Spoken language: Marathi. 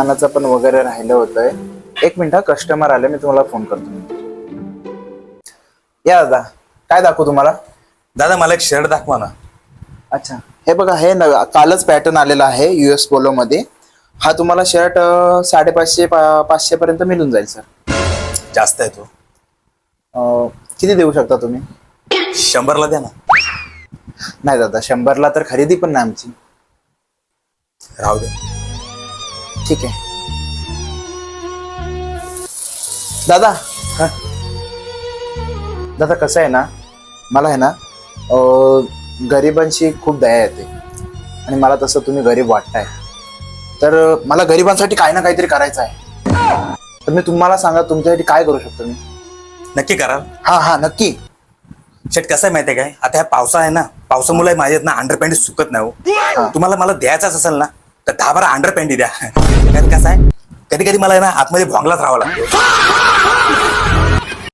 सामानाचं पण वगैरे राहिलं होतंय. एक मिनिट, कस्टमर आले, मी तुम्हाला फोन करतो. या दादा, काय दाखवू तुम्हाला? दादा मला एक शर्ट दाखवा ना. अच्छा, हे बघा, हे कालच पॅटर्न आलेला आहे US पोलो मध्ये. हा तुम्हाला शर्ट 550 500 पर्यंत मिळून जाईल सर. जास्त आहे तो. किती देऊ शकता तुम्ही? 100ला द्या ना. नाही दादा, 100ला तर खरेदी पण नाही आमची. राहू दे. ठीक आहे दादा. दादा कसं आहे ना, मला आहे ना गरिबांची खूप दया येते आणि मला तसं तुम्ही गरीब वाटताय, तर मला गरिबांसाठी काही ना काहीतरी करायचं आहे. तर मी तुम्हाला सांगा, तुमच्यासाठी काय करू शकतो मी? नक्की कराल? हा नक्की. शेट कसं आहे माहितीये काय, आता ह्या पावसा आहे ना, पावसामुळे माझ्यात ना अंडरपॅन्ट सुकत नाही हो. तुम्हाला मला द्यायचाच असेल ना तर 10-12 अंडरपॅन्ट द्या. कारण कसं आहे, कधी कधी मला आहे ना आतमध्ये भोंगलाच राहावं लागतं.